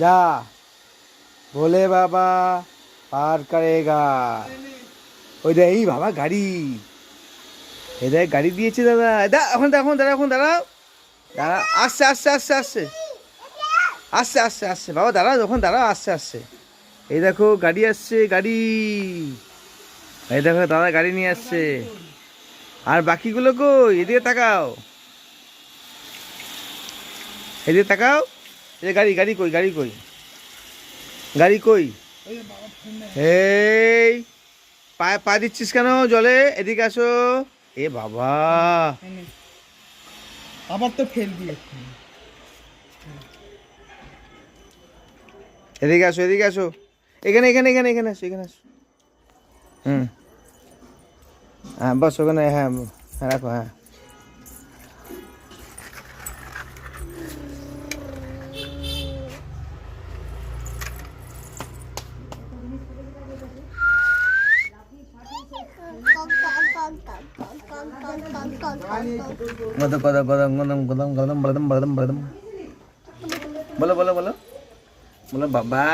যা ভোলে বাবা পার করেগা। ওই দেখ এই বাবা গাড়ি, এই দেখ গাড়ি দিয়েছে দাদা। এখন এখন দাঁড়া, এখন দাঁড়াও, দাঁড়া, আসছে আসছে আসছে আসছে আসছে আসছে আসছে বাবা, দাঁড়াও, যখন দাঁড়াও, আসছে আসছে। এই দেখো গাড়ি আসছে, গাড়ি, এই দেখো দাদা গাড়ি নিয়ে আসছে। আর বাকিগুলো কই? এদিকে তাকাও, এদিকে তাকাও। এই গাড়ি, গাড়ি কই, গাড়ি কই, গাড়ি কই? এই পা দিচ্ছিস কেন জলে? এদিকে আসো। এ বাবা, আবার তো ফেল দিয়ে। এদিকে আসো, এদিকে আসো, এখানে এখানে এখানে এখানে আসো, এখানে আসো। হুম, হ্যাঁ বাস ওখানে, হ্যাঁ হ্যাঁ রাখো, হ্যাঁ। গদম গদম গদম গদম গদম গদম বলদম বলদম বলদম। বলো বলো বলো বলো বাবা।